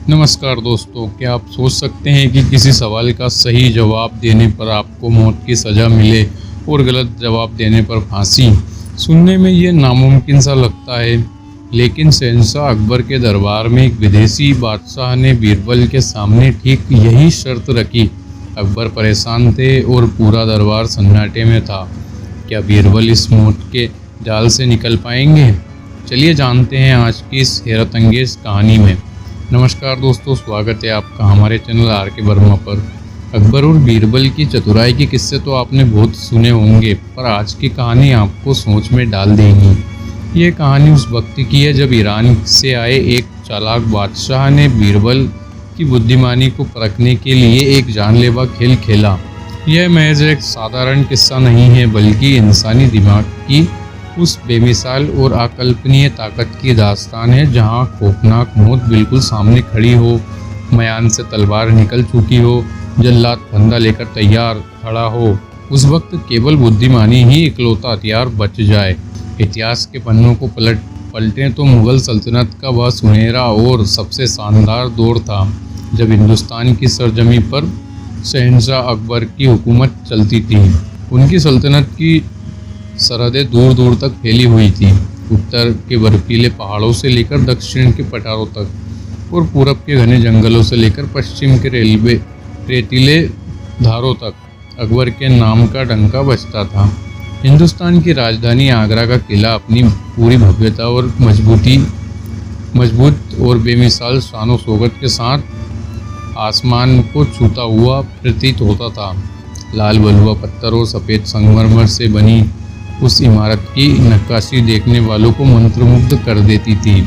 नमस्कार दोस्तों, क्या आप सोच सकते हैं कि किसी सवाल का सही जवाब देने पर आपको मौत की सज़ा मिले और गलत जवाब देने पर फांसी। सुनने में ये नामुमकिन सा लगता है, लेकिन शहंशाह अकबर के दरबार में एक विदेशी बादशाह ने बीरबल के सामने ठीक यही शर्त रखी। अकबर परेशान थे और पूरा दरबार सन्नाटे में था। क्या बीरबल इस मौत के जाल से निकल पाएंगे? चलिए जानते हैं आज की इस हैरत अंगेज़ कहानी में। नमस्कार दोस्तों, स्वागत है आपका हमारे चैनल आर के वर्मा पर। अकबर और बीरबल की चतुराई के किस्से तो आपने बहुत सुने होंगे, पर आज की कहानी आपको सोच में डाल देगी। ये कहानी उस वक्त की है जब ईरान से आए एक चालाक बादशाह ने बीरबल की बुद्धिमानी को परखने के लिए एक जानलेवा खेल खेला। यह महज एक साधारण किस्सा नहीं है, बल्कि इंसानी दिमाग की उस बेमिसाल और अकल्पनीय ताकत की दास्तान है, जहां खौफनाक मौत बिल्कुल सामने खड़ी हो, मयान से तलवार निकल चुकी हो, जल्लाद फंदा लेकर तैयार खड़ा हो। उस वक्त केवल बुद्धिमानी ही इकलौता हथियार बच जाए। इतिहास के पन्नों को पलटें तो मुग़ल सल्तनत का वह सुनहरा और सबसे शानदार दौर था, जब हिंदुस्तान की सरजमी पर शहंशाह अकबर की हुकूमत चलती थी। उनकी सल्तनत की सरहदें दूर दूर तक फैली हुई थी, उत्तर के बर्फीले पहाड़ों से लेकर दक्षिण के पठारों तक, और पूरब के घने जंगलों से लेकर पश्चिम के रेतीले धारों तक अकबर के नाम का डंका बजता था। हिंदुस्तान की राजधानी आगरा का किला अपनी पूरी भव्यता और मजबूत और बेमिसाल शान शौकत के साथ आसमान को छूता हुआ प्रतीत होता था। लाल बलुआ पत्थर और सफ़ेद संगमरमर से बनी उस इमारत की नक्काशी देखने वालों को मंत्रमुग्ध कर देती थी।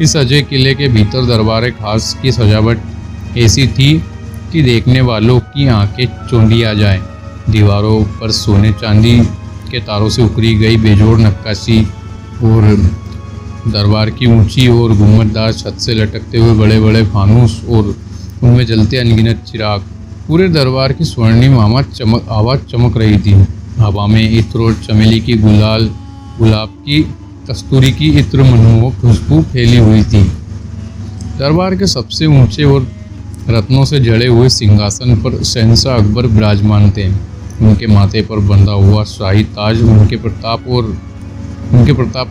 इस अजय किले के भीतर दरबार खास की सजावट ऐसी थी कि देखने वालों की आंखें चौंधी आ जाए। दीवारों पर सोने चांदी के तारों से उकरी गई बेजोड़ नक्काशी और दरबार की ऊंची और गुंबददार छत से लटकते हुए बड़े बड़े फानूस और उनमें जलते अनगिनत चिराग, पूरे दरबार की स्वर्णिम आवाज़ चमक रही थी। हवा में इत्र और चमेली की गुलाब की कस्तूरी की इत्र मनमोहक खुशबू फैली हुई थी। दरबार के सबसे ऊंचे और रत्नों से जड़े हुए सिंहासन पर शहंशाह अकबर विराजमान थे। उनके माथे पर बंधा हुआ शाही ताज उनके प्रताप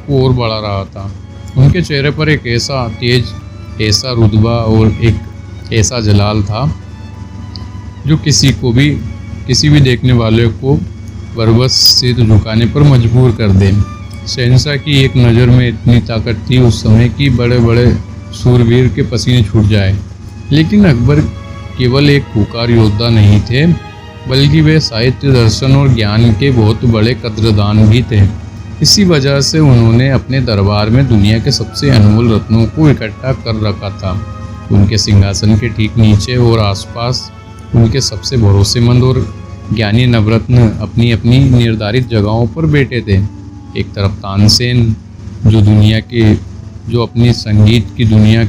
को और बढ़ा रहा था। उनके चेहरे पर एक ऐसा तेज, ऐसा रुतबा और एक ऐसा जलाल था जो किसी भी देखने वाले को बरबस सिर झुकाने पर मजबूर कर दे। शहंशाह की एक नज़र में इतनी ताकत थी उस समय कि बड़े बड़े शूरवीर के पसीने छूट जाए। लेकिन अकबर केवल एक खूंखार योद्धा नहीं थे, बल्कि वे साहित्य, दर्शन और ज्ञान के बहुत बड़े कद्रदान भी थे। इसी वजह से उन्होंने अपने दरबार में दुनिया के सबसे अनमोल रत्नों को इकट्ठा कर रखा था। उनके सिंहासन के ठीक नीचे और आसपास उनके सबसे भरोसेमंद और ज्ञानी नवरत्न अपनी अपनी निर्धारित जगहों पर बैठे थे। एक तरफ तानसेन, जो अपनी संगीत की दुनिया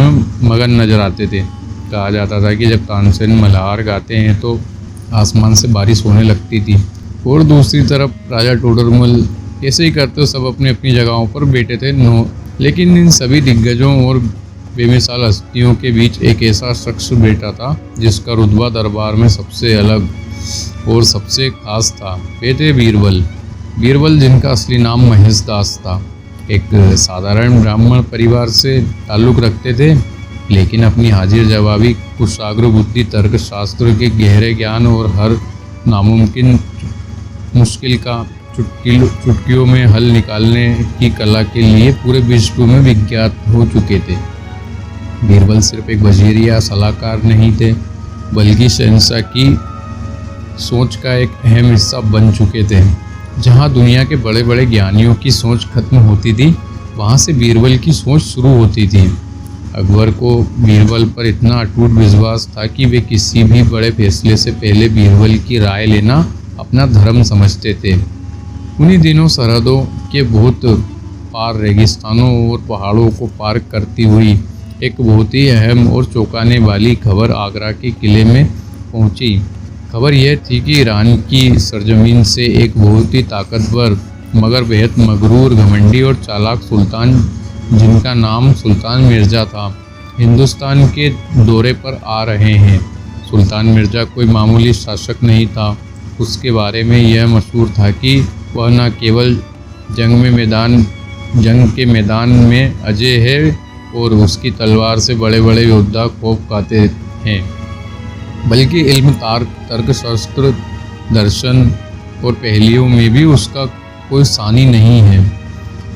में मगन नजर आते थे। कहा जाता था कि जब तानसेन मल्हार गाते हैं तो आसमान से बारिश होने लगती थी। और दूसरी तरफ राजा टोडरमल, ऐसे ही करते सब अपनी अपनी जगहों पर बैठे थे। लेकिन इन सभी दिग्गजों और बेमिसाल हस्तियों के बीच एक ऐसा शख्स बैठा था जिसका रुतबा दरबार में सबसे अलग और सबसे खास था। वे थे बीरबल, जिनका असली नाम महेश दास था। एक साधारण ब्राह्मण परिवार से ताल्लुक़ रखते थे, लेकिन अपनी हाजिर जवाबी, कुशाग्र बुद्धि, तर्क शास्त्र के गहरे ज्ञान और हर नामुमकिन मुश्किल का चुटकियों में हल निकालने की कला के लिए पूरे विश्व में विख्यात हो चुके थे। बीरबल सिर्फ एक वजीर या सलाहकार नहीं थे, बल्कि शहंशाह की सोच का एक अहम हिस्सा बन चुके थे। जहां दुनिया के बड़े बड़े ज्ञानियों की सोच खत्म होती थी, वहां से बीरबल की सोच शुरू होती थी। अकबर को बीरबल पर इतना अटूट विश्वास था कि वे किसी भी बड़े फैसले से पहले बीरबल की राय लेना अपना धर्म समझते थे। उन्हीं दिनों सरहदों के बहुत पार रेगिस्तानों और पहाड़ों को पार करती हुई एक बहुत ही अहम और चौंकाने वाली खबर आगरा के किले में पहुंची। खबर यह थी कि ईरान की सरजमीन से एक बहुत ही ताकतवर मगर बेहद मगरूर, घमंडी और चालाक सुल्तान जिनका नाम सुल्तान मिर्ज़ा था, हिंदुस्तान के दौरे पर आ रहे हैं। सुल्तान मिर्ज़ा कोई मामूली शासक नहीं था। उसके बारे में यह मशहूर था कि वह न केवल जंग के मैदान में अजय है और उसकी तलवार से बड़े बड़े योद्धा खौफ खाते हैं, बल्कि इल्म, तर्कशास्त्र, दर्शन और पहेलियों में भी उसका कोई सानी नहीं है।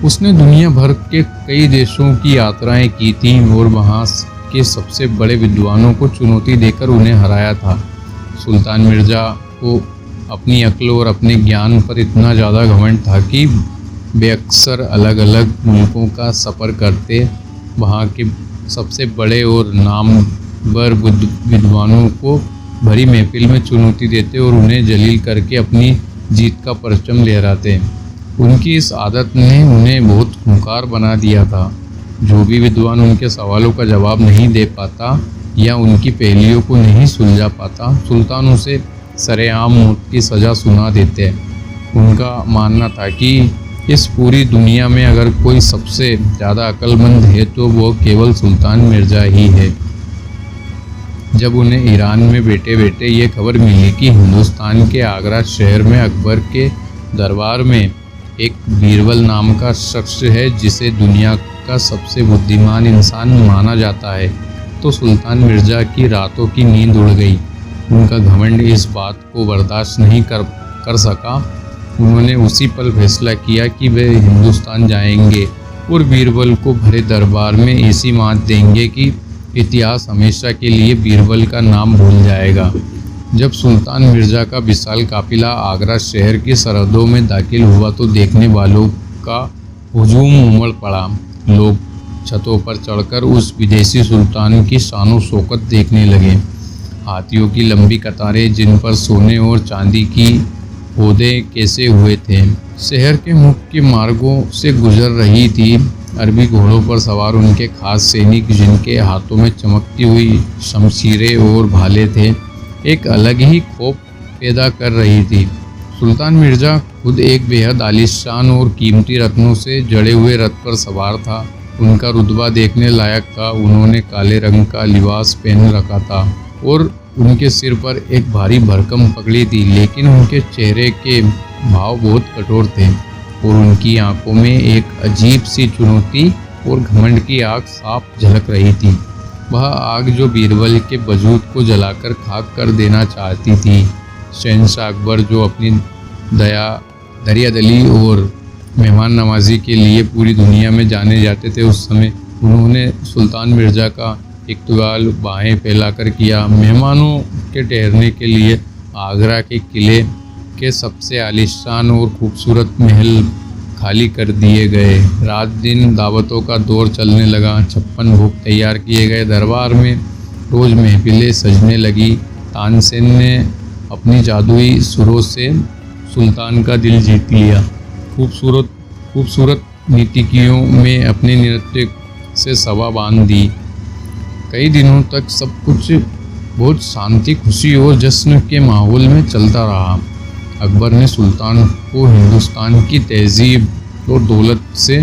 उसने दुनिया भर के कई देशों की यात्राएं की थीं और वहाँ के सबसे बड़े विद्वानों को चुनौती देकर उन्हें हराया था। सुल्तान मिर्ज़ा को अपनी अक्ल और अपने ज्ञान पर इतना ज़्यादा घमंड था कि वे अक्सर अलग अलग मुल्कों का सफ़र करते, वहाँ के सबसे बड़े और नामवर विद्वानों को भरी महफिल में चुनौती देते और उन्हें जलील करके अपनी जीत का परचम लहराते। उनकी इस आदत ने उन्हें बहुत खूंखार बना दिया था। जो भी विद्वान उनके सवालों का जवाब नहीं दे पाता या उनकी पहेलियों को नहीं सुलझा पाता, सुल्तान उसे सरेआम मौत की सज़ा सुना देते। उनका मानना था कि इस पूरी दुनिया में अगर कोई सबसे ज़्यादा अक्लमंद है तो वो केवल सुल्तान मिर्ज़ा ही है। जब उन्हें ईरान में बैठे बैठे ये खबर मिली कि हिंदुस्तान के आगरा शहर में अकबर के दरबार में एक बीरबल नाम का शख्स है जिसे दुनिया का सबसे बुद्धिमान इंसान माना जाता है, तो सुल्तान मिर्ज़ा की रातों की नींद उड़ गई। उनका घमंड इस बात को बर्दाश्त नहीं कर सका। उन्होंने उसी पल फैसला किया कि वे हिंदुस्तान जाएंगे और बीरबल को भरे दरबार में ऐसी मात देंगे कि इतिहास हमेशा के लिए बीरबल का नाम भूल जाएगा। जब सुल्तान मिर्ज़ा का विशाल काफिला आगरा शहर की सरहदों में दाखिल हुआ तो देखने वालों का हुजूम उमड़ पड़ा। लोग छतों पर चढ़कर उस विदेशी सुल्तान की शानो शौकत देखने लगे। हाथियों की लंबी कतारें जिन पर सोने और चांदी की पौधे कैसे हुए थे, शहर के मुख्य मार्गों से गुजर रही थी। अरबी घोड़ों पर सवार उनके खास सैनिक, जिनके हाथों में चमकती हुई शमशीरें और भाले थे, एक अलग ही खौफ पैदा कर रही थी। सुल्तान मिर्ज़ा खुद एक बेहद आलीशान और कीमती रत्नों से जड़े हुए रथ पर सवार था। उनका रुतबा देखने लायक था। उन्होंने काले रंग का लिबास पहन रखा था और उनके सिर पर एक भारी भरकम पगड़ी थी, लेकिन उनके चेहरे के भाव बहुत कठोर थे और उनकी आंखों में एक अजीब सी चुनौती और घमंड की आग साफ झलक रही थी। वह आग जो बीरबल के वजूद को जलाकर खाक कर देना चाहती थी। शहंशाह अकबर, जो अपनी दरियादिली और मेहमान नवाजी के लिए पूरी दुनिया में जाने जाते थे, उस समय उन्होंने सुल्तान मिर्ज़ा का इक़्तिबाल बाहें फैलाकर किया। मेहमानों के ठहरने के लिए आगरा के किले के सबसे आलीशान और खूबसूरत महल खाली कर दिए गए। रात दिन दावतों का दौर चलने लगा। 56 भोग तैयार किए गए। दरबार में रोज़ महफिलें सजने लगी। तानसेन ने अपनी जादुई सुरों से सुल्तान का दिल जीत लिया। खूबसूरत नीतिकियों में अपने नृत्य से सभा बांध दी। कई दिनों तक सब कुछ बहुत शांति, खुशी और जश्न के माहौल में चलता रहा। अकबर ने सुल्तान को हिंदुस्तान की तहजीब और दौलत से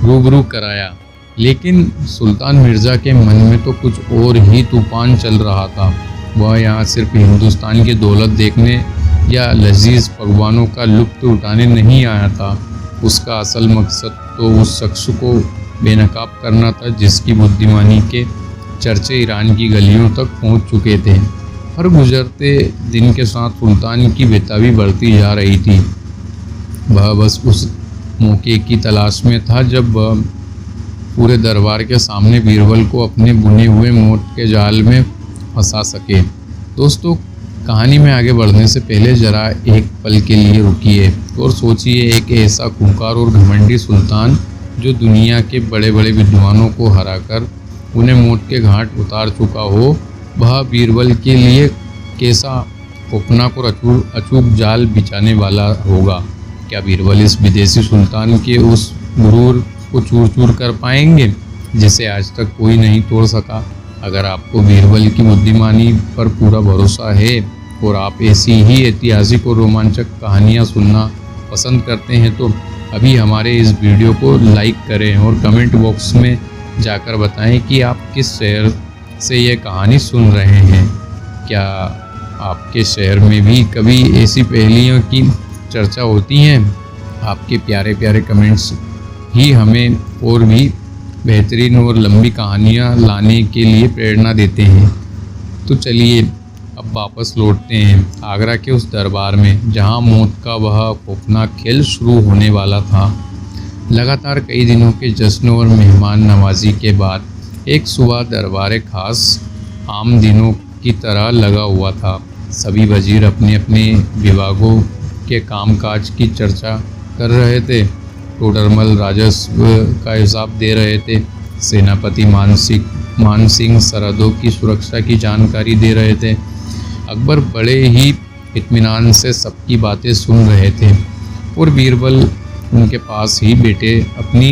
रूबरू कराया, लेकिन सुल्तान मिर्ज़ा के मन में तो कुछ और ही तूफान चल रहा था। वह यहाँ सिर्फ हिंदुस्तान की दौलत देखने या लजीज पकवानों का लुत्फ़ उठाने नहीं आया था। उसका असल मकसद तो उस शख्स को बेनकाब करना था जिसकी बुद्धिमानी के चर्चे ईरान की गलियों तक पहुँच चुके थे। हर गुजरते दिन के साथ सुल्तान की बेताबी बढ़ती जा रही थी। वह बस उस मौके की तलाश में था जब वह पूरे दरबार के सामने बीरबल को अपने बुने हुए मौत के जाल में फंसा सके। दोस्तों, कहानी में आगे बढ़ने से पहले ज़रा एक पल के लिए रुकिए और सोचिए, एक ऐसा खूंखार और घमंडी सुल्तान जो दुनिया के बड़े बड़े विद्वानों को हराकर उन्हें मौत के घाट उतार चुका हो, वह बीरबल के लिए कैसा खौफनाक और अचूक जाल बिछाने वाला होगा। क्या बीरबल इस विदेशी सुल्तान के उस गुरूर को चूर चूर कर पाएंगे जिसे आज तक कोई नहीं तोड़ सका? अगर आपको बीरबल की बुद्धिमानी पर पूरा भरोसा है और आप ऐसी ही ऐतिहासिक और रोमांचक कहानियाँ सुनना पसंद करते हैं तो अभी हमारे इस वीडियो को लाइक करें और कमेंट बॉक्स में जाकर बताएं कि आप किस शहर से यह कहानी सुन रहे हैं। क्या आपके शहर में भी कभी ऐसी पहेलियों की चर्चा होती हैं? आपके प्यारे प्यारे कमेंट्स ही हमें और भी बेहतरीन और लंबी कहानियाँ लाने के लिए प्रेरणा देते हैं। तो चलिए अब वापस लौटते हैं आगरा के उस दरबार में, जहां मौत का वह खौफनाक खेल शुरू होने वाला था। लगातार कई दिनों के जश्न और मेहमान नवाजी के बाद एक सुबह दरबार खास आम दिनों की तरह लगा हुआ था। सभी वजीर अपने अपने विभागों के कामकाज की चर्चा कर रहे थे। टोडरमल राजस्व का हिसाब दे रहे थे। सेनापति मान सिंह सरहदों की सुरक्षा की जानकारी दे रहे थे। अकबर बड़े ही इत्मीनान से सबकी बातें सुन रहे थे और बीरबल उनके पास ही बैठे अपनी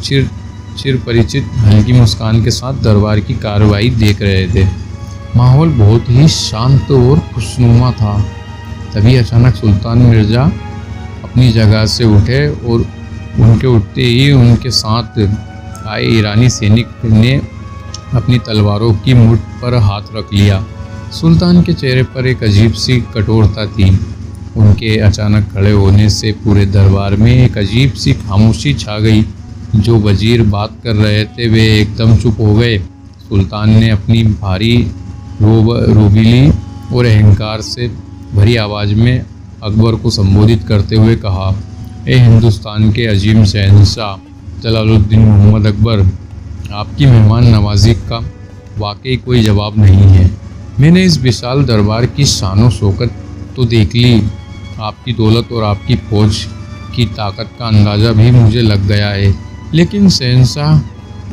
चिर परिचित हल्की मुस्कान के साथ दरबार की कार्रवाई देख रहे थे। माहौल बहुत ही शांत और खुशनुमा था। तभी अचानक सुल्तान मिर्ज़ा अपनी जगह से उठे और उनके उठते ही उनके साथ आए ईरानी सैनिक ने अपनी तलवारों की मुठ पर हाथ रख लिया। सुल्तान के चेहरे पर एक अजीब सी कठोरता थी। उनके अचानक खड़े होने से पूरे दरबार में एक अजीब सी खामोशी छा गई। जो वजीर बात कर रहे थे वे एकदम चुप हो गए। सुल्तान ने अपनी भारी रोबीली और अहंकार से भरी आवाज़ में अकबर को संबोधित करते हुए कहा, ए हिंदुस्तान के अजीम शहंशाह जलालुद्दीन मोहम्मद अकबर, आपकी मेहमान नवाजी का वाकई कोई जवाब नहीं है। मैंने इस विशाल दरबार की शानो शौकत तो देख ली, आपकी दौलत और आपकी फौज की ताकत का अंदाज़ा भी मुझे लग गया है, लेकिन शहंशाह,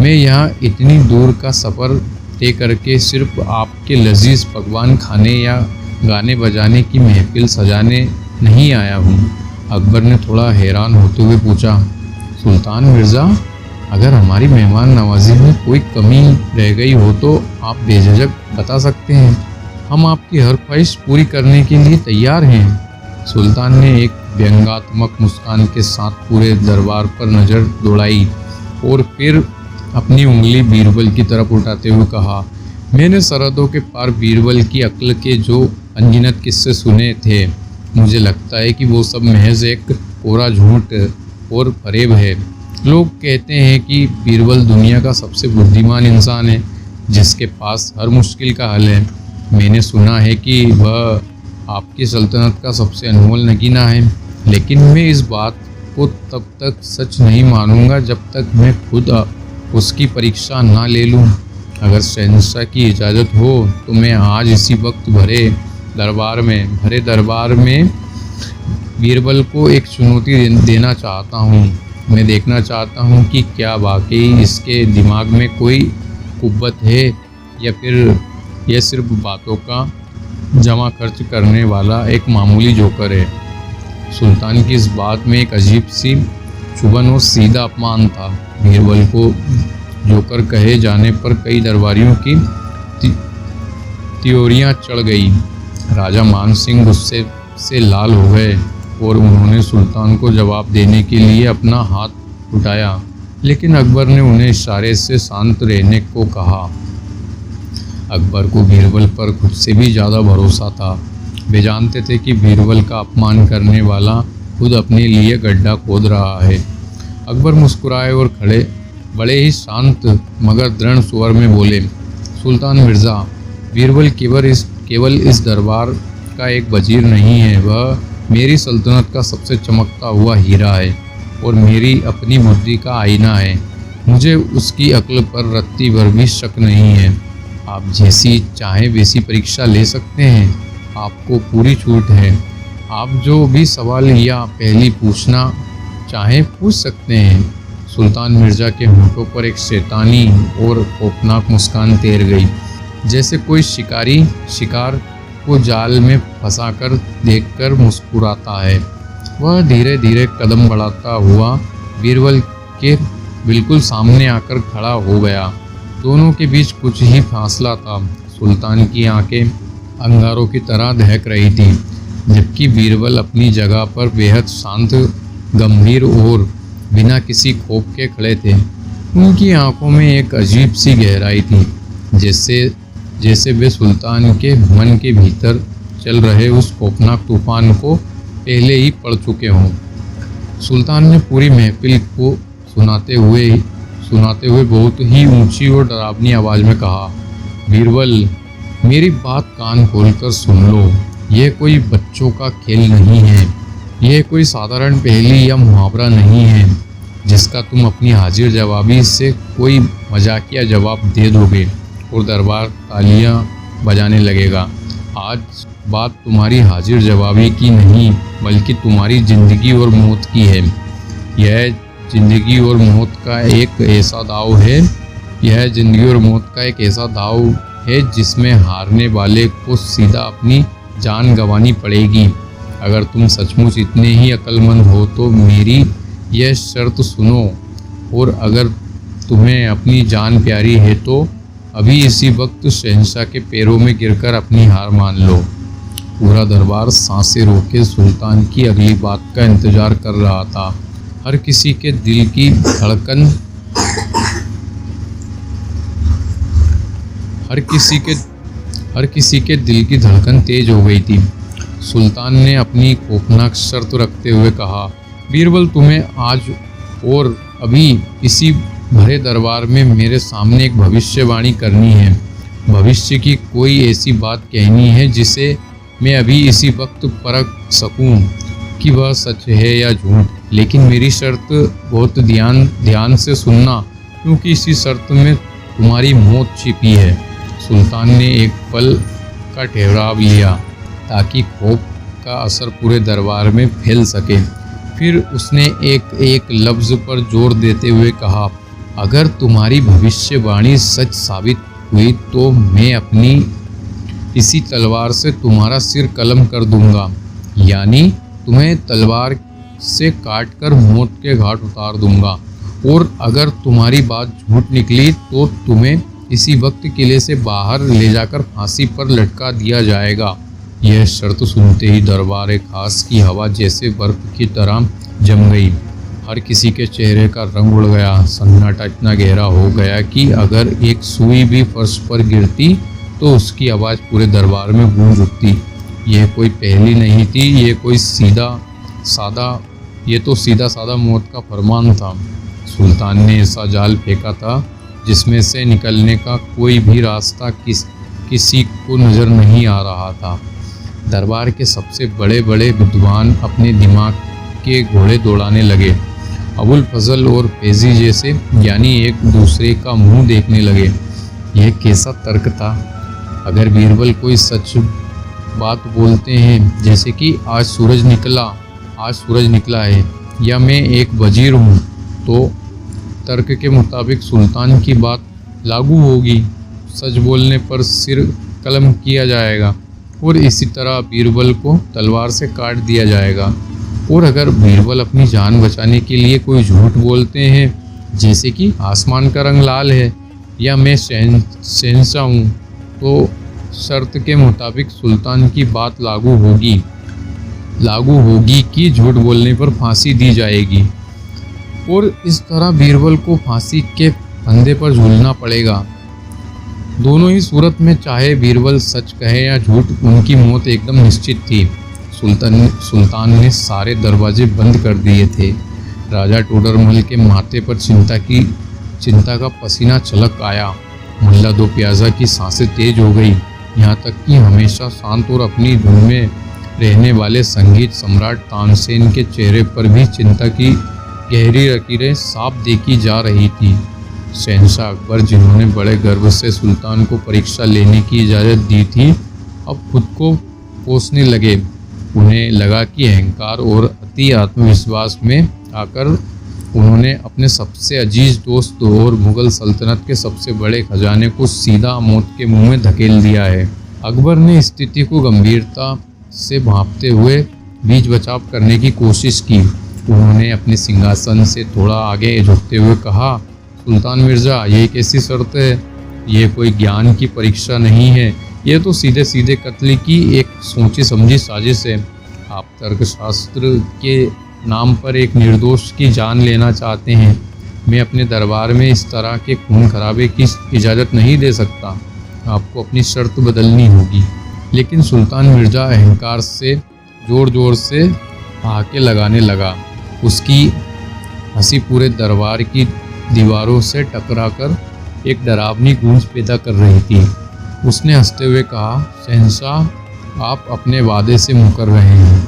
मैं यहाँ इतनी दूर का सफ़र तय करके सिर्फ आपके लजीज पकवान खाने या गाने बजाने की महफिल सजाने नहीं आया हूँ। अकबर ने थोड़ा हैरान होते हुए पूछा, सुल्तान मिर्ज़ा, अगर हमारी मेहमान नवाजी में कोई कमी रह गई हो तो आप बेझिझक बता सकते हैं। हम आपकी हर ख्वाहिश पूरी करने के लिए तैयार हैं। सुल्तान ने एक व्यंग्यात्मक मुस्कान के साथ पूरे दरबार पर नज़र दौड़ाई और फिर अपनी उंगली बीरबल की तरफ उठाते हुए कहा, मैंने सरहदों के पार बीरबल की अक्ल के जो अनगिनत किस्से सुने थे, मुझे लगता है कि वो सब महज एक कोरा झूठ और फरेब है। लोग कहते हैं कि बीरबल दुनिया का सबसे बुद्धिमान इंसान है, जिसके पास हर मुश्किल का हल है। मैंने सुना है कि वह आपकी सल्तनत का सबसे अनमोल नगीना है, लेकिन मैं इस बात को तब तक सच नहीं मानूंगा जब तक मैं खुद उसकी परीक्षा ना ले लूं। अगर शहंशाह की इजाज़त हो तो मैं आज इसी वक्त भरे दरबार में बीरबल को एक चुनौती देना चाहता हूँ। मैं देखना चाहता हूँ कि क्या वाकई इसके दिमाग में कोई कुव्वत है या फिर यह सिर्फ बातों का जमा खर्च करने वाला एक मामूली जोकर है। सुल्तान की इस बात में एक अजीब सी चुभन और सीधा अपमान था। बीरबल को जोकर कहे जाने पर कई दरबारियों की त्योरियां चढ़ गई। राजा मान सिंह गुस्से से लाल हो गए और उन्होंने सुल्तान को जवाब देने के लिए अपना हाथ उठाया, लेकिन अकबर ने उन्हें इशारे से शांत रहने को कहा। अकबर को बीरबल पर खुद से भी ज़्यादा भरोसा था। वे जानते थे कि बीरबल का अपमान करने वाला खुद अपने लिए गड्ढा खोद रहा है। अकबर मुस्कुराए और खड़े बड़े ही शांत मगर दृढ़ स्वर में बोले, सुल्तान मिर्ज़ा, बीरबल केवल इस दरबार का एक वजीर नहीं है, वह मेरी सल्तनत का सबसे चमकता हुआ हीरा है और मेरी अपनी बुद्धि का आईना है। मुझे उसकी अक्ल पर रत्ती भर भी शक नहीं है। आप जैसी चाहें वैसी परीक्षा ले सकते हैं, आपको पूरी छूट है। आप जो भी सवाल या पहेली पूछना चाहें पूछ सकते हैं। सुल्तान मिर्ज़ा के होठों पर एक शैतानी और खौफनाक मुस्कान तैर गई, जैसे कोई शिकारी शिकार को जाल में फंसाकर देखकर मुस्कुराता है। वह धीरे धीरे कदम बढ़ाता हुआ बीरबल के बिल्कुल सामने आकर खड़ा हो गया। दोनों के बीच कुछ ही फासला था। सुल्तान की आंखें अंगारों की तरह दहक रही थी, जबकि बीरबल अपनी जगह पर बेहद शांत गंभीर और बिना किसी खौफ के खड़े थे। उनकी आंखों में एक अजीब सी गहराई थी, जैसे वे सुल्तान के मन के भीतर चल रहे उस खौफनाक तूफान को पहले ही पढ़ चुके हों। सुल्तान ने पूरी महफिल को सुनाते हुए बहुत ही ऊंची और डरावनी आवाज़ में कहा, बीरबल, मेरी बात कान खोलकर सुन लो। यह कोई बच्चों का खेल नहीं है। यह कोई साधारण पहेली या मुहावरा नहीं है जिसका तुम अपनी हाजिर जवाबी से कोई मजाकिया जवाब दे दोगे और दरबार तालियां बजाने लगेगा। आज बात तुम्हारी हाजिर जवाबी की नहीं, बल्कि तुम्हारी ज़िंदगी और मौत की है। यह ज़िंदगी और मौत का एक ऐसा दाव है जिसमें हारने वाले को सीधा अपनी जान गंवानी पड़ेगी। अगर तुम सचमुच इतने ही अक्लमंद हो तो मेरी यह शर्त सुनो, और अगर तुम्हें अपनी जान प्यारी है तो अभी इसी वक्त शहंशाह के पैरों में गिरकर अपनी हार मान लो। पूरा दरबार सांसें रोके सुल्तान की अगली बात का इंतजार कर रहा था। हर किसी के दिल की धड़कन तेज हो गई थी। सुल्तान ने अपनी खौफनाक शर्त रखते हुए कहा, बीरबल, तुम्हें आज और अभी इसी भरे दरबार में मेरे सामने एक भविष्यवाणी करनी है। भविष्य की कोई ऐसी बात कहनी है जिसे मैं अभी इसी वक्त परख सकूं कि वह सच है या झूठ। लेकिन मेरी शर्त बहुत ध्यान से सुनना, क्योंकि इसी शर्त में तुम्हारी मौत छिपी है। सुल्तान ने एक पल का ठहराव लिया ताकि खौफ का असर पूरे दरबार में फैल सके। फिर उसने एक लफ्ज़ पर जोर देते हुए कहा, अगर तुम्हारी भविष्यवाणी सच साबित हुई तो मैं अपनी इसी तलवार से तुम्हारा सिर कलम कर दूंगा, यानी तुम्हें तलवार से काटकर मौत के घाट उतार दूंगा। और अगर तुम्हारी बात झूठ निकली तो तुम्हें इसी वक्त किले से बाहर ले जाकर फांसी पर लटका दिया जाएगा। यह शर्त सुनते ही दरबार खास की हवा जैसे बर्फ की तरह जम गई। हर किसी के चेहरे का रंग उड़ गया। सन्नाटा इतना गहरा हो गया कि अगर एक सुई भी फर्श पर गिरती तो उसकी आवाज़ पूरे दरबार में गूंज उठती। यह कोई पहेली नहीं थी, ये तो सीधा साधा मौत का फरमान था। सुल्तान ने ऐसा जाल फेंका था जिसमें से निकलने का कोई भी रास्ता किसी को नज़र नहीं आ रहा था। दरबार के सबसे बड़े विद्वान अपने दिमाग के घोड़े दौड़ाने लगे। अबुल फजल और फैजी जैसे यानी एक दूसरे का मुंह देखने लगे। यह कैसा तर्क था? अगर बीरबल कोई सच बात बोलते हैं, जैसे कि आज सूरज निकला है या मैं एक वजीर हूँ, तो तर्क के मुताबिक सुल्तान की बात लागू होगी। सच बोलने पर सिर कलम किया जाएगा और इसी तरह बीरबल को तलवार से काट दिया जाएगा। और अगर बीरबल अपनी जान बचाने के लिए कोई झूठ बोलते हैं, जैसे कि आसमान का रंग लाल है या मैं शहंशाह हूँ, तो शर्त के मुताबिक सुल्तान की बात लागू होगी कि झूठ बोलने पर फांसी दी जाएगी। और इस तरह बीरबल को फांसी के फंदे पर झूलना पड़ेगा। दोनों ही सूरत में, चाहे बीरबल सच कहे या झूठ, उनकी मौत एकदम निश्चित थी। सुल्तान ने सारे दरवाजे बंद कर दिए थे। राजा टोडरमल के माथे पर चिंता का पसीना छलक आया। मुल्ला दो प्याजा की सांसें तेज हो गई। यहाँ तक कि हमेशा शांत और अपनी धुन में रहने वाले संगीत सम्राट तानसेन के चेहरे पर भी चिंता की गहरी लकीरें साफ देखी जा रही थी। शहंशाह अकबर, जिन्होंने बड़े गर्व से सुल्तान को परीक्षा लेने की इजाज़त दी थी, अब खुद को कोसने लगे। उन्हें लगा कि अहंकार और अति आत्मविश्वास में आकर उन्होंने अपने सबसे अजीज दोस्त और मुग़ल सल्तनत के सबसे बड़े खजाने को सीधा मौत के मुंह में धकेल दिया है। अकबर ने स्थिति को गंभीरता से भांपते हुए बीच बचाव करने की कोशिश की। उन्होंने अपने सिंहासन से थोड़ा आगे झुकते हुए कहा, सुल्तान मिर्ज़ा, ये कैसी शर्त है? ये कोई ज्ञान की परीक्षा नहीं है, ये तो सीधे कत्ल की एक सोची समझी साजिश है। आप तर्कशास्त्र के नाम पर एक निर्दोष की जान लेना चाहते हैं। मैं अपने दरबार में इस तरह के खून खराबे की इजाज़त नहीं दे सकता। आपको अपनी शर्त बदलनी होगी। लेकिन सुल्तान मिर्ज़ा अहंकार से ज़ोर ज़ोर से ठहाके लगाने लगा। उसकी हंसी पूरे दरबार की दीवारों से टकराकर एक डरावनी गूंज पैदा कर रही थी। उसने हंसते हुए कहा, शहंशाह, आप अपने वादे से मुकर रहे हैं।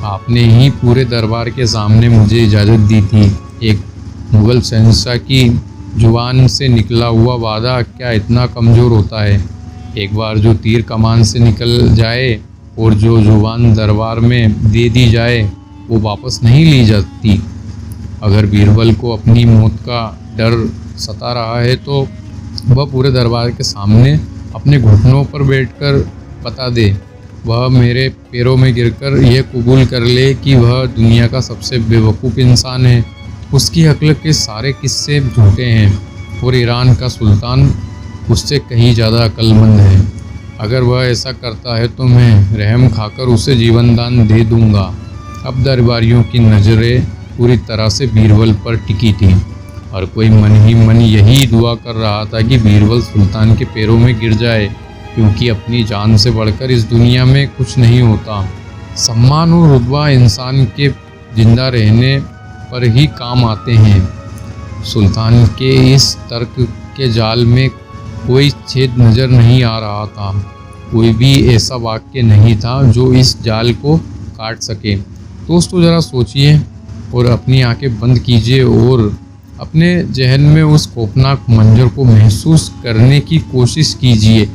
आपने ही पूरे दरबार के सामने मुझे इजाज़त दी थी। एक मुग़ल शहंशाह की जुबान से निकला हुआ वादा क्या इतना कमज़ोर होता है? एक बार जो तीर कमान से निकल जाए और जो जुबान दरबार में दे दी जाए वो वापस नहीं ली जाती। अगर बीरबल को अपनी मौत का डर सता रहा है तो वह पूरे दरबार के सामने अपने घुटनों पर बैठकर बता दे, वह मेरे पैरों में गिरकर यह कबूल कर ले कि वह दुनिया का सबसे बेवकूफ़ इंसान है। उसकी अक्ल के सारे किस्से झूठे हैं और ईरान का सुल्तान उससे कहीं ज़्यादा अक्लमंद है। अगर वह ऐसा करता है तो मैं रहम खाकर उसे जीवन दान दे दूंगा। अब दरबारियों की नज़रें पूरी तरह से बीरबल पर टिकी थी और कोई मन ही मन यही दुआ कर रहा था कि बीरबल सुल्तान के पैरों में गिर जाए, क्योंकि अपनी जान से बढ़कर इस दुनिया में कुछ नहीं होता। सम्मान और रुतबा इंसान के जिंदा रहने पर ही काम आते हैं। सुल्तान के इस तर्क के जाल में कोई छेद नज़र नहीं आ रहा था। कोई भी ऐसा वाक्य नहीं था जो इस जाल को काट सके। दोस्तों, ज़रा सोचिए और अपनी आंखें बंद कीजिए और अपने जहन में उस खौफनाक मंजर को महसूस करने की कोशिश कीजिए।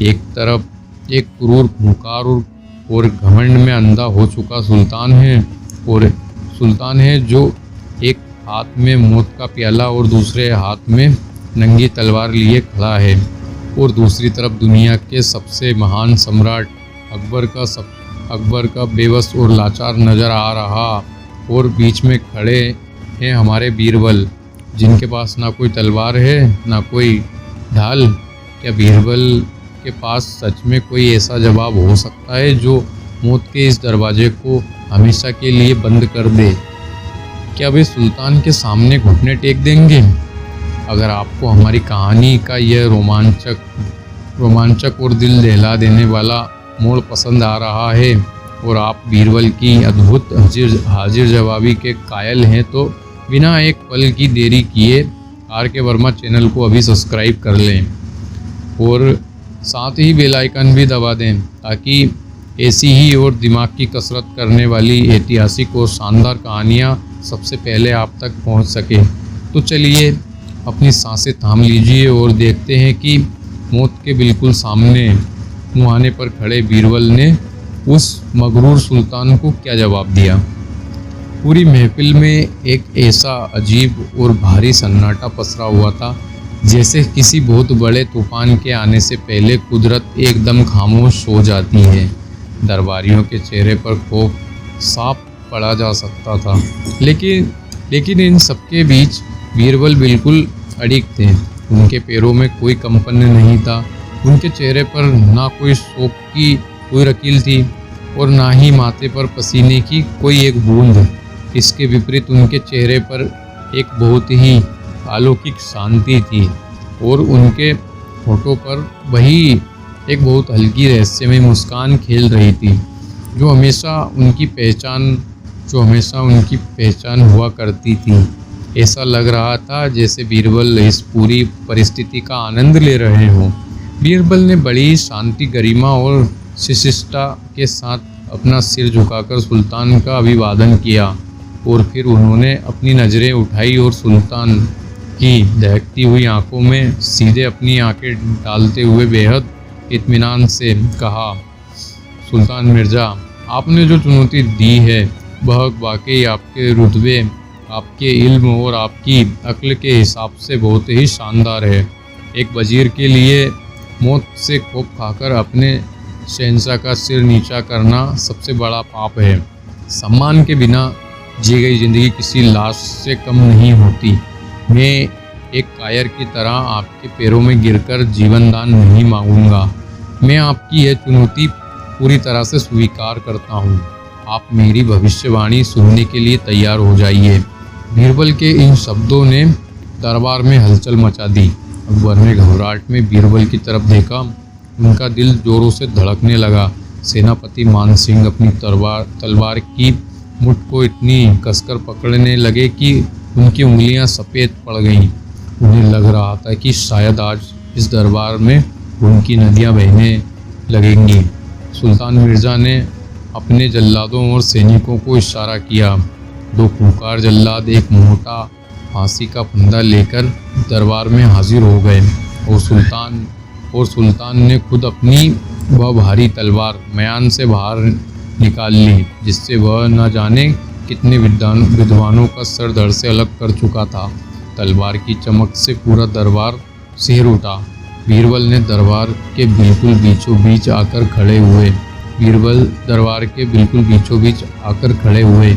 एक तरफ एक क्रूर खूंखार और घमंड में अंधा हो चुका सुल्तान है जो एक हाथ में मौत का प्याला और दूसरे हाथ में नंगी तलवार लिए खड़ा है, और दूसरी तरफ दुनिया के सबसे महान सम्राट अकबर का बेबस और लाचार नज़र आ रहा, और बीच में खड़े हैं हमारे बीरबल, जिनके पास ना कोई तलवार है ना कोई ढाल। क्या बीरबल के पास सच में कोई ऐसा जवाब हो सकता है जो मौत के इस दरवाजे को हमेशा के लिए बंद कर दे? क्या वे सुल्तान के सामने घुटने टेक देंगे? अगर आपको हमारी कहानी का यह रोमांचक और दिल दहला देने वाला मोड़ पसंद आ रहा है और आप बीरबल की अद्भुत हाजिर जवाबी के कायल हैं, तो बिना एक पल की देरी किए RK वर्मा चैनल को अभी सब्सक्राइब कर लें और साथ ही बेल आइकन भी दबा दें, ताकि ऐसी ही और दिमाग की कसरत करने वाली ऐतिहासिक और शानदार कहानियाँ सबसे पहले आप तक पहुँच सके। तो चलिए अपनी सांसें थाम लीजिए और देखते हैं कि मौत के बिल्कुल सामने मुहाने पर खड़े बीरबल ने उस मगरूर सुल्तान को क्या जवाब दिया। पूरी महफिल में एक ऐसा अजीब और भारी सन्नाटा पसरा हुआ था, जैसे किसी बहुत बड़े तूफान के आने से पहले कुदरत एकदम खामोश हो जाती है। दरबारियों के चेहरे पर खौफ साफ पड़ा जा सकता था, लेकिन इन सबके बीच बीरबल बिल्कुल अडिग थे। उनके पैरों में कोई कंपन नहीं था, उनके चेहरे पर ना कोई शोक की कोई रकील थी और ना ही माथे पर पसीने की कोई एक बूंद। इसके विपरीत उनके चेहरे पर एक बहुत ही अलौकिक शांति थी और उनके होठों पर वही एक बहुत हल्की रहस्यमय मुस्कान खेल रही थी, जो हमेशा उनकी पहचान हुआ करती थी। ऐसा लग रहा था जैसे बीरबल इस पूरी परिस्थिति का आनंद ले रहे हों। बीरबल ने बड़ी शांति, गरिमा और शिष्टता के साथ अपना सिर झुकाकर सुल्तान का अभिवादन किया और फिर उन्होंने अपनी नज़रें उठाई और सुल्तान की दहकती हुई आंखों में सीधे अपनी आंखें डालते हुए बेहद इत्मीनान से कहा, सुल्तान मिर्ज़ा, आपने जो चुनौती दी है वह वाकई आपके रुतबे, आपके इल्म और आपकी अक्ल के हिसाब से बहुत ही शानदार है। एक वजीर के लिए मौत से खौफ खाकर अपने शहंशाह का सिर नीचा करना सबसे बड़ा पाप है। सम्मान के बिना जी गई जिंदगी किसी लाश से कम नहीं होती। मैं एक कायर की तरह आपके पैरों में गिरकर जीवन दान नहीं मांगूंगा। मैं आपकी यह चुनौती पूरी तरह से स्वीकार करता हूँ। आप मेरी भविष्यवाणी सुनने के लिए तैयार हो जाइए। बीरबल के इन शब्दों ने दरबार में हलचल मचा दी। अकबर ने घबराहट में बीरबल की तरफ देखा। उनका दिल जोरों से धड़कने लगा। सेनापति मान सिंह अपनी तलवार की मुठ को इतनी कसकर पकड़ने लगे कि उनकी उंगलियां सफ़ेद पड़ गईं। उन्हें लग रहा था कि शायद आज इस दरबार में खून की नदियां बहने लगेंगी। सुल्तान मिर्ज़ा ने अपने जल्लादों और सैनिकों को इशारा किया। दो खूंखार जल्लाद एक मोटा फांसी का फंदा लेकर दरबार में हाजिर हो गए और सुल्तान ने खुद अपनी वह भारी तलवार मयान से बाहर निकाल ली, जिससे वह न जाने कितने विद्वानों का सर धड़ से अलग कर चुका था। तलवार की चमक से पूरा दरबार सिहर उठा। बीरबल ने दरबार के बिल्कुल बीचों बीच आकर खड़े हुए।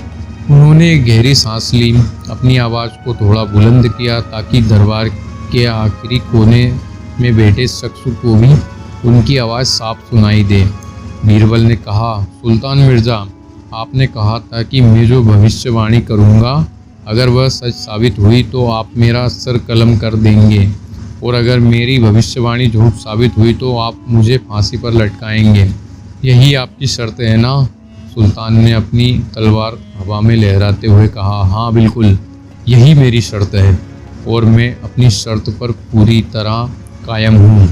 उन्होंने एक गहरी सांस ली, अपनी आवाज़ को थोड़ा बुलंद किया ताकि दरबार के आखिरी कोने में बैठे शख्स को भी उनकी आवाज़ साफ सुनाई दे। बीरबल ने कहा, सुल्तान मिर्ज़ा, आपने कहा था कि मैं जो भविष्यवाणी करूँगा अगर वह सच साबित हुई तो आप मेरा सर कलम कर देंगे, और अगर मेरी भविष्यवाणी झूठ साबित हुई तो आप मुझे फांसी पर लटकाएंगे। यही आपकी शर्त है ना? सुल्तान ने अपनी तलवार हवा में लहराते हुए कहा, हाँ बिल्कुल, यही मेरी शर्त है और मैं अपनी शर्त पर पूरी तरह कायम हूँ।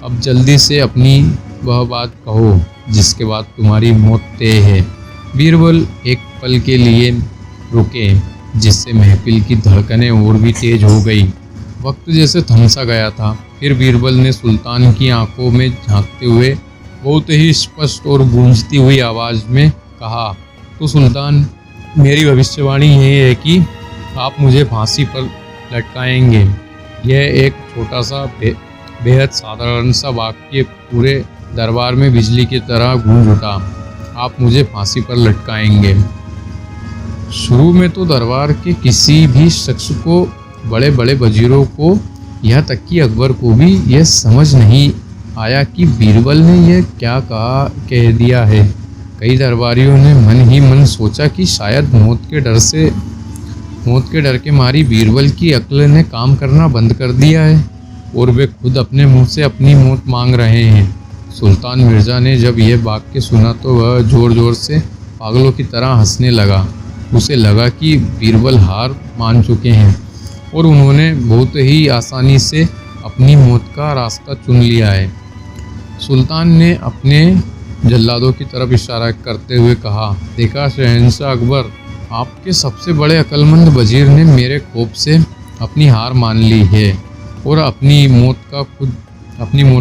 अब जल्दी से अपनी वह बात कहो जिसके बाद तुम्हारी मौत तय है। बीरबल एक पल के लिए रुके, जिससे महफिल की धड़कनें और भी तेज हो गई। वक्त जैसे थम सा गया था। फिर बीरबल ने सुल्तान की आंखों में झांकते हुए बहुत ही स्पष्ट और गूंजती हुई आवाज़ में कहा, तो सुल्तान, मेरी भविष्यवाणी यही है कि आप मुझे फांसी पर लटकाएंगे। यह एक छोटा सा बेहद साधारण सा वाक्य पूरे दरबार में बिजली की तरह गूंज उठा। आप मुझे फांसी पर लटकाएंगे। शुरू में तो दरबार के किसी भी शख्स को, बड़े बड़े वजीरों को, यहाँ तक कि अकबर को भी यह समझ नहीं आया कि बीरबल ने यह क्या कह दिया है। कई दरबारियों ने मन ही मन सोचा कि शायद मौत के डर के मारी बीरबल की अक्ल ने काम करना बंद कर दिया है और वे खुद अपने मुंह से अपनी मौत मांग रहे हैं। सुल्तान मिर्ज़ा ने जब यह वाक्य सुना तो वह ज़ोर ज़ोर से पागलों की तरह हंसने लगा। उसे लगा कि बीरबल हार मान चुके हैं और उन्होंने बहुत ही आसानी से अपनी मौत का रास्ता चुन लिया है। सुल्तान ने अपने जल्लादों की तरफ इशारा करते हुए कहा, देखा शहंशाह अकबर, आपके सबसे बड़े अक्लमंद वजीर ने मेरे खौफ से अपनी हार मान ली है और अपनी मौत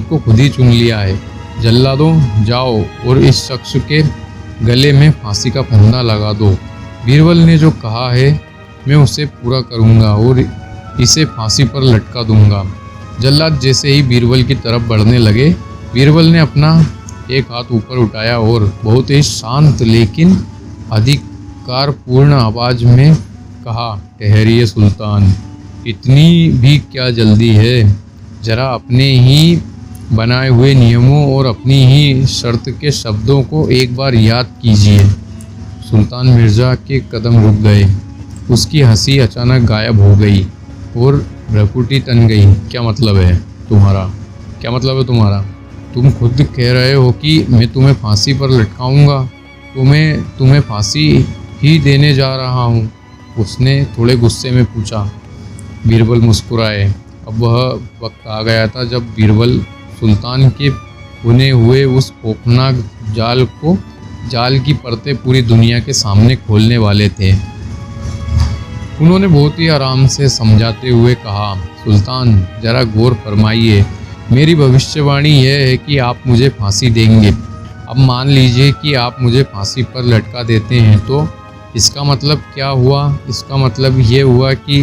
को खुद ही चुन लिया है। जल्लादों, जाओ और इस शख्स के गले में फांसी का फंदा लगा दो। बीरबल ने जो कहा है मैं उसे पूरा करूंगा और इसे फांसी पर लटका दूंगा। जल्लाद जैसे ही बीरबल की तरफ बढ़ने लगे, बीरबल ने अपना एक हाथ ऊपर उठाया और बहुत ही शांत लेकिन अधिकारपूर्ण आवाज़ में कहा, ठहरिए सुल्तान, इतनी भी क्या जल्दी है? जरा अपने ही बनाए हुए नियमों और अपनी ही शर्त के शब्दों को एक बार याद कीजिए। सुल्तान मिर्ज़ा के कदम रुक गए। उसकी हंसी अचानक गायब हो गई और भ्रुकुटी तन गई। क्या मतलब है तुम्हारा? तुम खुद कह रहे हो कि मैं तुम्हें फांसी पर लटकाऊंगा, तो मैं तुम्हें फांसी ही देने जा रहा हूँ, उसने थोड़े गुस्से में पूछा। बीरबल मुस्कुराए। अब वह वक्त आ गया था जब बीरबल सुल्तान के बुने हुए उस खौफनाक जाल की परतें पूरी दुनिया के सामने खोलने वाले थे। उन्होंने बहुत ही आराम से समझाते हुए कहा, सुल्तान, जरा गौर फरमाइए, मेरी भविष्यवाणी यह है कि आप मुझे फांसी देंगे। अब मान लीजिए कि आप मुझे फांसी पर लटका देते हैं, तो इसका मतलब क्या हुआ? इसका मतलब ये हुआ कि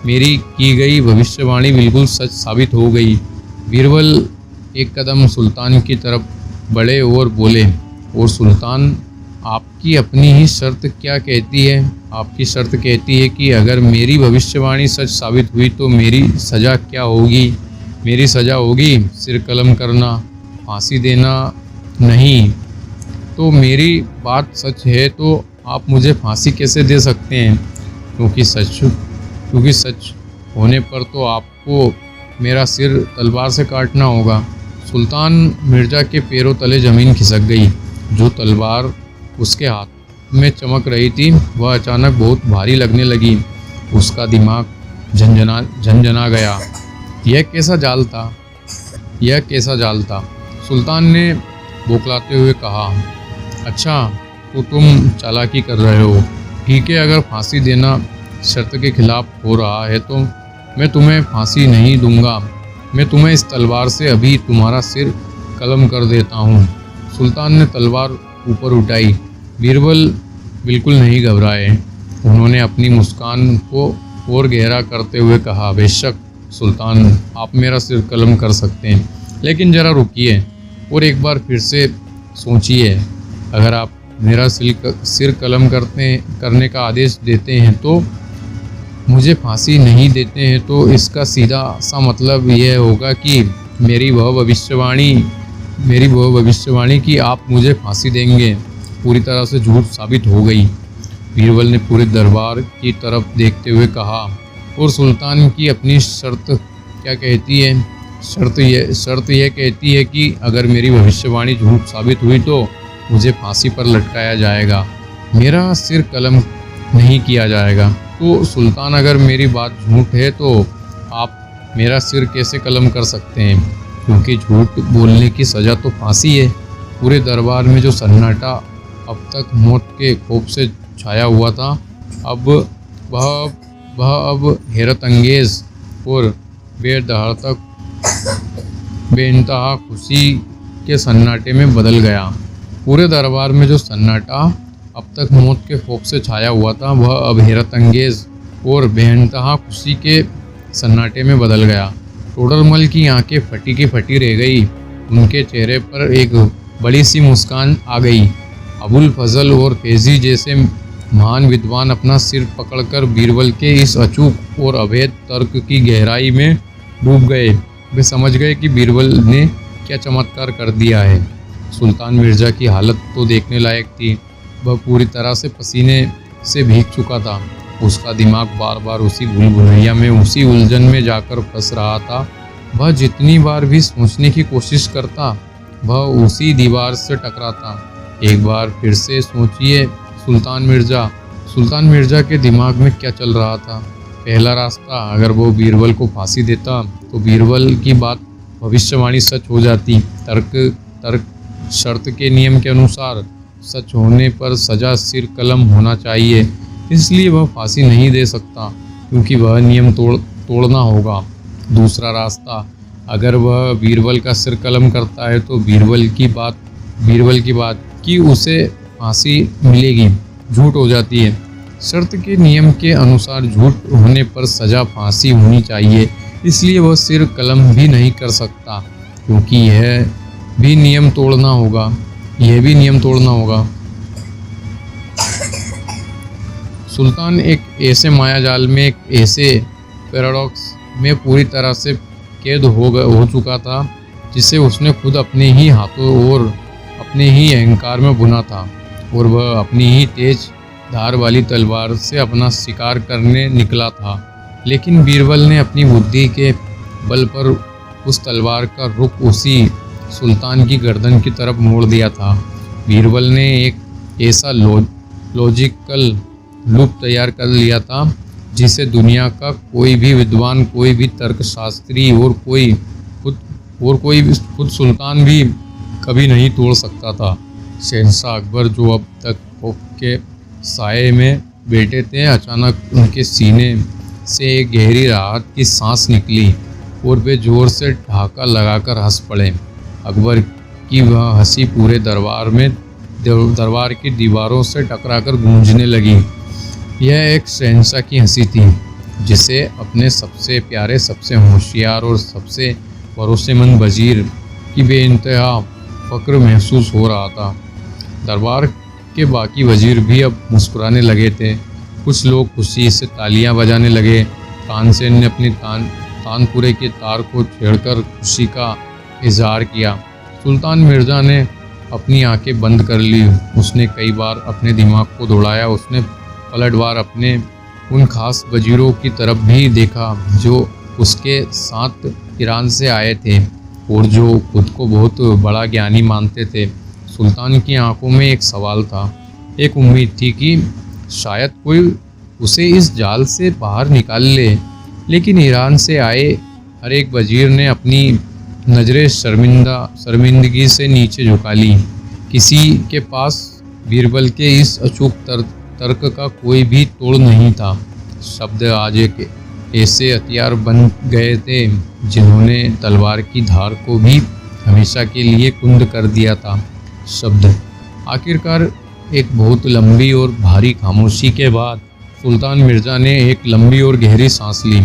मेरी की गई भविष्यवाणी बिल्कुल सच साबित हो गई। बीरबल एक कदम सुल्तान की तरफ बढ़े और बोले, और सुल्तान, आपकी अपनी ही शर्त क्या कहती है? आपकी शर्त कहती है कि अगर मेरी भविष्यवाणी सच साबित हुई तो मेरी सज़ा क्या होगी? मेरी सज़ा होगी सिर कलम करना, फांसी देना नहीं। तो मेरी बात सच है तो आप मुझे फांसी कैसे दे सकते हैं? क्योंकि सच होने पर तो आपको मेरा सिर तलवार से काटना होगा। सुल्तान मिर्ज़ा के पैरों तले ज़मीन खिसक गई। जो तलवार उसके हाथ में चमक रही थी वह अचानक बहुत भारी लगने लगी। उसका दिमाग झंझना गया। यह कैसा जाल था? यह कैसा जाल था? सुल्तान ने बौखलाते हुए कहा, अच्छा तो तुम चालाकी कर रहे हो। ठीक है, अगर फांसी देना शर्त के खिलाफ हो रहा है तो मैं तुम्हें फांसी नहीं दूंगा। मैं तुम्हें इस तलवार से अभी तुम्हारा सिर कलम कर देता हूँ। सुल्तान ने तलवार ऊपर उठाई। बीरबल बिल्कुल नहीं घबराए। उन्होंने अपनी मुस्कान को और गहरा करते हुए कहा, बेशक सुल्तान, आप मेरा सिर कलम कर सकते हैं, लेकिन ज़रा रुकिए और एक बार फिर से सोचिए। अगर आप मेरा सिर कलम करने का आदेश देते हैं तो मुझे फांसी नहीं देते हैं तो इसका सीधा सा मतलब यह होगा कि मेरी वह भविष्यवाणी कि आप मुझे फांसी देंगे पूरी तरह से झूठ साबित हो गई। बीरबल ने पूरे दरबार की तरफ देखते हुए कहा, और सुल्तान की अपनी शर्त क्या कहती है? शर्त यह कहती है कि अगर मेरी भविष्यवाणी झूठ साबित हुई तो मुझे फांसी पर लटकाया जाएगा, मेरा सिर कलम नहीं किया जाएगा। तो सुल्तान, अगर मेरी बात झूठ है तो आप मेरा सिर कैसे कलम कर सकते हैं? क्योंकि झूठ बोलने की सज़ा तो फांसी है। पूरे दरबार में जो सन्नाटा अब तक मौत के खौफ से छाया हुआ था, अब वह हैरत अंगेज़ और बेइंतहा खुशी के सन्नाटे में बदल गया। पूरे दरबार में जो सन्नाटा अब तक मौत के खौफ से छाया हुआ था, वह अब हैरत अंगेज़ और बेइंतहा खुशी के सन्नाटे में बदल गया। टोडरमल की आंखें फटी की फटी रह गई। उनके चेहरे पर एक बड़ी सी मुस्कान आ गई। अबुल फजल और फैजी जैसे महान विद्वान अपना सिर पकड़कर बीरबल के इस अचूक और अभेद तर्क की गहराई में डूब गए। वे समझ गए कि बीरबल ने क्या चमत्कार कर दिया है। सुल्तान मिर्ज़ा की हालत तो देखने लायक थी। वह पूरी तरह से पसीने से भीग चुका था। उसका दिमाग बार बार उसी भूल भुलैया में, उसी उलझन में जाकर फंस रहा था। वह जितनी बार भी सोचने की कोशिश करता, वह उसी दीवार से टकराता। एक बार फिर से सोचिए सुल्तान मिर्ज़ा के दिमाग में क्या चल रहा था? पहला रास्ता, अगर वो बीरबल को फांसी देता तो बीरबल की बात भविष्यवाणी सच हो जाती। तर्क शर्त के नियम के अनुसार सच होने पर सज़ा सिर कलम होना चाहिए, इसलिए वह फांसी नहीं दे सकता क्योंकि वह नियम तोड़ना होगा। दूसरा रास्ता, अगर वह बीरबल का सिर कलम करता है तो बीरबल की बात कि उसे फांसी मिलेगी झूठ हो जाती है। शर्त के नियम के अनुसार झूठ होने पर सज़ा फांसी होनी चाहिए, इसलिए वह सिर कलम भी नहीं कर सकता क्योंकि यह भी नियम तोड़ना होगा। सुल्तान एक ऐसे मायाजाल में, एक ऐसे पैराडॉक्स में पूरी तरह से कैद हो चुका था जिसे उसने खुद अपने ही हाथों और अपने ही अहंकार में बुना था, और वह अपनी ही तेज धार वाली तलवार से अपना शिकार करने निकला था। लेकिन बीरबल ने अपनी बुद्धि के बल पर उस तलवार का रुख उसी सुल्तान की गर्दन की तरफ मोड़ दिया था। बीरबल ने एक ऐसा लॉजिकल लूप तैयार कर लिया था जिसे दुनिया का कोई भी विद्वान, कोई भी तर्कशास्त्री और कोई खुद सुल्तान भी कभी नहीं तोड़ सकता था। शहंशाह अकबर, जो अब तक खौफ के साए में बैठे थे, अचानक उनके सीने से एक गहरी राहत की सांस निकली और वे जोर से ठहाका लगाकर हंस पड़े। अकबर की वह हंसी पूरे दरबार की दीवारों से टकराकर गूंजने लगी। यह एक शहंशाह की हंसी थी जिसे अपने सबसे प्यारे, सबसे होशियार और सबसे भरोसेमंद वजीर की बेइंतहा फ़क्र महसूस हो रहा था। दरबार के बाकी वजीर भी अब मुस्कुराने लगे थे। कुछ लोग खुशी से तालियां बजाने लगे। तानसेन ने अपनी तानपुरे के तार को छेड़कर खुशी का इजहार किया। सुल्तान मिर्ज़ा ने अपनी आंखें बंद कर ली। उसने कई बार अपने दिमाग को दौड़ाया। उसने पलटवार अपने उन खास वजीरों की तरफ भी देखा जो उसके साथ ईरान से आए थे और जो खुद को बहुत बड़ा ज्ञानी मानते थे। सुल्तान की आंखों में एक सवाल था, एक उम्मीद थी कि शायद कोई उसे इस जाल से बाहर निकाल ले। लेकिन ईरान से आए हर एक वजीर ने अपनी नज़रें शर्मिंदगी से नीचे झुका ली। किसी के पास बीरबल के इस अचूक तर्क का कोई भी तोड़ नहीं था। शब्द आज एक ऐसे हथियार बन गए थे जिन्होंने तलवार की धार को भी हमेशा के लिए कुंद कर दिया था। शब्द। आखिरकार एक बहुत लंबी और भारी खामोशी के बाद सुल्तान मिर्ज़ा ने एक लंबी और गहरी सांस ली।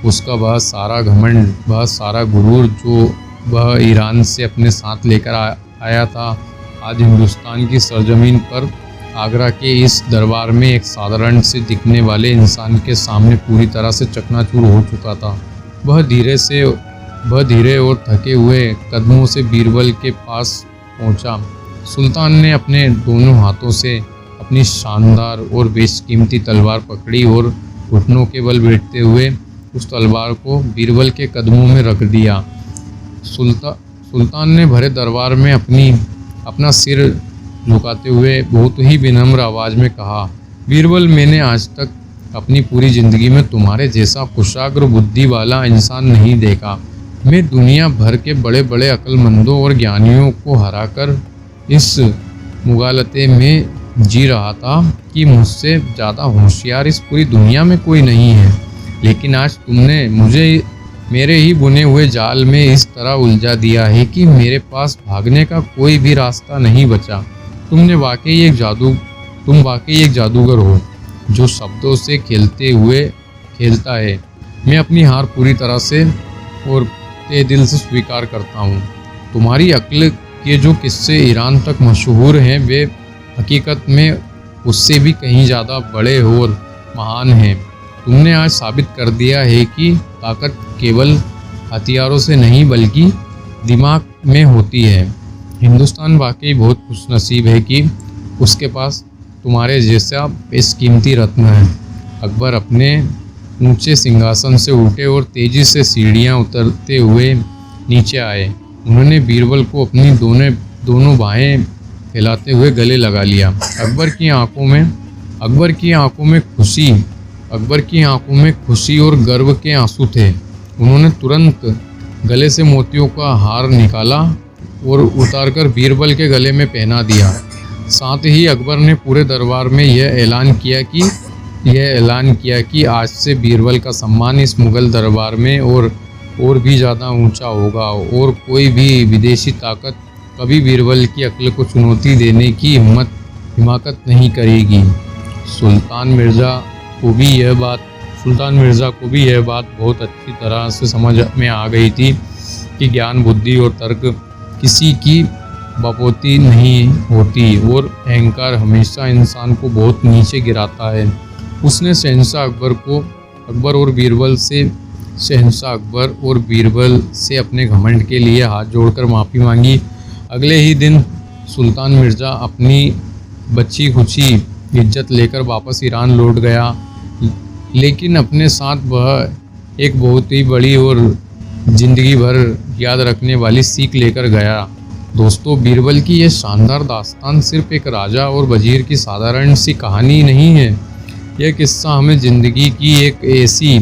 उसका वह सारा घमंड, वह सारा गुरूर जो वह ईरान से अपने साथ लेकर आया था, आज हिंदुस्तान की सरजमीन पर आगरा के इस दरबार में एक साधारण से दिखने वाले इंसान के सामने पूरी तरह से चकनाचूर हो चुका था। वह धीरे और थके हुए कदमों से बीरबल के पास पहुंचा। सुल्तान ने अपने दोनों हाथों से अपनी शानदार और बेशकीमती तलवार पकड़ी और घुटनों के बल बैठते हुए उस तलवार को बीरबल के कदमों में रख दिया। सुल्तान ने भरे दरबार में अपना सिर झुकाते हुए बहुत ही विनम्र आवाज़ में कहा, बीरबल, मैंने आज तक अपनी पूरी ज़िंदगी में तुम्हारे जैसा कुशाग्र बुद्धि वाला इंसान नहीं देखा। मैं दुनिया भर के बड़े बड़े अक्लमंदों और ज्ञानियों को हराकर इस मुगालते में जी रहा था कि मुझसे ज़्यादा होशियार इस पूरी दुनिया में कोई नहीं है। लेकिन आज तुमने मुझे मेरे ही बुने हुए जाल में इस तरह उलझा दिया है कि मेरे पास भागने का कोई भी रास्ता नहीं बचा। तुम वाकई एक जादूगर हो जो शब्दों से खेलता है। मैं अपनी हार पूरी तरह से और तहे दिल से स्वीकार करता हूँ। तुम्हारी अक्ल के जो किस्से ईरान तक मशहूर हैं वे हकीकत में उससे भी कहीं ज़्यादा बड़े और महान हैं। तुमने आज साबित कर दिया है कि ताकत केवल हथियारों से नहीं बल्कि दिमाग में होती है। हिंदुस्तान वाकई बहुत खुशनसीब है कि उसके पास तुम्हारे जैसा बेशकीमती रत्न है। अकबर अपने ऊंचे सिंहासन से उठे और तेजी से सीढ़ियां उतरते हुए नीचे आए। उन्होंने बीरबल को अपनी दोनों बाहें फैलाते हुए गले लगा लिया। अकबर की आंखों में खुशी और गर्व के आंसू थे। उन्होंने तुरंत गले से मोतियों का हार निकाला और उतारकर बीरबल के गले में पहना दिया। साथ ही अकबर ने पूरे दरबार में यह ऐलान किया कि आज से बीरबल का सम्मान इस मुगल दरबार में और भी ज़्यादा ऊंचा होगा और कोई भी विदेशी ताकत कभी बीरबल की अक्ल को चुनौती देने की हिमाकत नहीं करेगी। सुल्तान मिर्ज़ा को भी यह बात बहुत अच्छी तरह से समझ में आ गई थी कि ज्ञान, बुद्धि और तर्क किसी की बपोती नहीं होती और अहंकार हमेशा इंसान को बहुत नीचे गिराता है। उसने शहंशाह अकबर और बीरबल से अपने घमंड के लिए हाथ जोड़कर माफ़ी मांगी। अगले ही दिन सुल्तान मिर्ज़ा अपनी बची खुची इज्जत लेकर वापस ईरान लौट गया, लेकिन अपने साथ वह एक बहुत ही बड़ी और ज़िंदगी भर याद रखने वाली सीख लेकर गया। दोस्तों, बीरबल की यह शानदार दास्तान सिर्फ एक राजा और वजीर की साधारण सी कहानी नहीं है। यह किस्सा हमें ज़िंदगी की एक ऐसी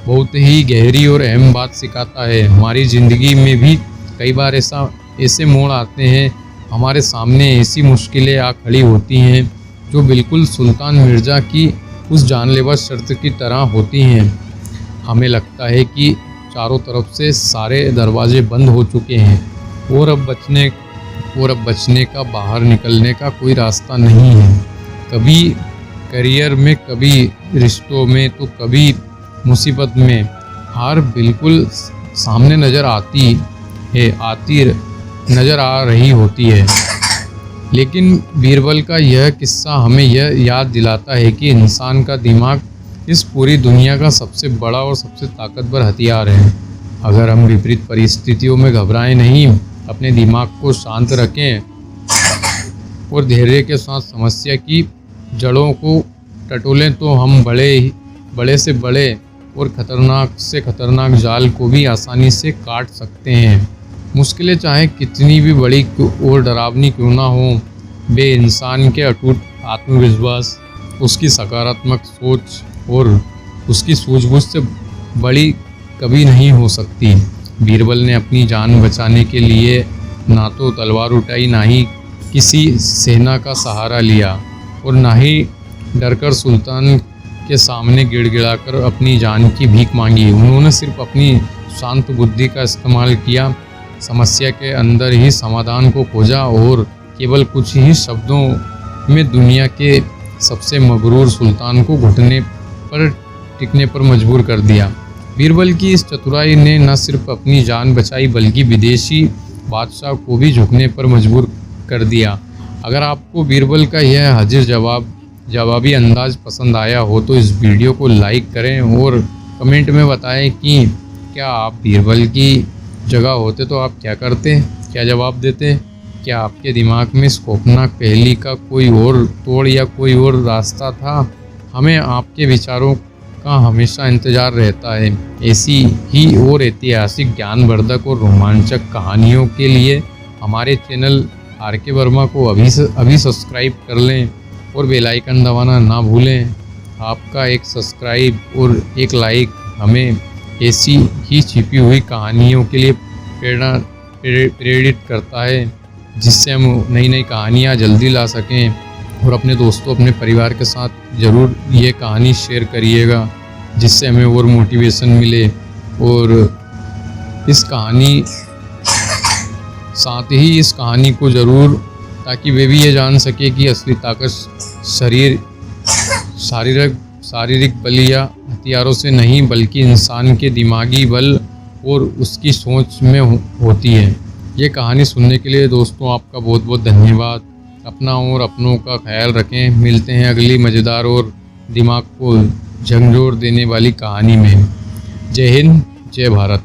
बहुत ही गहरी और अहम बात सिखाता है। हमारी ज़िंदगी में भी कई बार ऐसे मोड़ आते हैं, हमारे सामने ऐसी मुश्किलें आ खड़ी होती हैं जो बिल्कुल सुल्तान मिर्ज़ा की उस जानलेवा शर्त की तरह होती हैं। हमें लगता है कि चारों तरफ से सारे दरवाजे बंद हो चुके हैं और अब बचने का, बाहर निकलने का कोई रास्ता नहीं है। कभी करियर में, कभी रिश्तों में, तो कभी मुसीबत में। हार बिल्कुल सामने नज़र आ रही होती है। लेकिन बीरबल का यह किस्सा हमें यह याद दिलाता है कि इंसान का दिमाग इस पूरी दुनिया का सबसे बड़ा और सबसे ताकतवर हथियार है। अगर हम विपरीत परिस्थितियों में घबराएं नहीं, अपने दिमाग को शांत रखें और धैर्य के साथ समस्या की जड़ों को टटोलें तो हम बड़े से बड़े और ख़तरनाक से ख़तरनाक जाल को भी आसानी से काट सकते हैं। मुश्किलें चाहे कितनी भी बड़ी और डरावनी क्यों ना हो, वे इंसान के अटूट आत्मविश्वास, उसकी सकारात्मक सोच और उसकी सूझबूझ से बड़ी कभी नहीं हो सकती। बीरबल ने अपनी जान बचाने के लिए ना तो तलवार उठाई, ना ही किसी सेना का सहारा लिया और ना ही डरकर सुल्तान के सामने गिड़गिड़ाकर अपनी जान की भीख मांगी। उन्होंने सिर्फ अपनी शांत बुद्धि का इस्तेमाल किया, समस्या के अंदर ही समाधान को खोजा और केवल कुछ ही शब्दों में दुनिया के सबसे मगरूर सुल्तान को घुटने पर टिकने पर मजबूर कर दिया। बीरबल की इस चतुराई ने न सिर्फ अपनी जान बचाई बल्कि विदेशी बादशाह को भी झुकने पर मजबूर कर दिया। अगर आपको बीरबल का यह हाजिर जवाबी अंदाज पसंद आया हो तो इस वीडियो को लाइक करें और कमेंट में बताएं कि क्या आप बीरबल की जगह होते तो आप क्या करते, क्या जवाब देते। क्या आपके दिमाग में इस खौफनाक पहेली का कोई और तोड़ या कोई और रास्ता था? हमें आपके विचारों का हमेशा इंतज़ार रहता है। ऐसी ही और ऐतिहासिक, ज्ञानवर्धक और रोमांचक कहानियों के लिए हमारे चैनल RK वर्मा को अभी सब्सक्राइब कर लें और बेल आइकन दबाना ना भूलें। आपका एक सब्सक्राइब और एक लाइक हमें ऐसी ही छिपी हुई कहानियों के लिए प्रेरित करता है, जिससे हम नई नई कहानियाँ जल्दी ला सकें। और अपने दोस्तों, अपने परिवार के साथ ज़रूर ये कहानी शेयर करिएगा, जिससे हमें और मोटिवेशन मिले। और इस कहानी को ज़रूर, ताकि वे भी ये जान सके कि असली ताकत शारीरिक बल या हथियारों से नहीं बल्कि इंसान के दिमागी बल और उसकी सोच में होती है। ये कहानी सुनने के लिए दोस्तों आपका बहुत बहुत धन्यवाद। अपना और अपनों का ख्याल रखें। मिलते हैं अगली मज़ेदार और दिमाग को झकझोर देने वाली कहानी में। जय हिंद, जय भारत।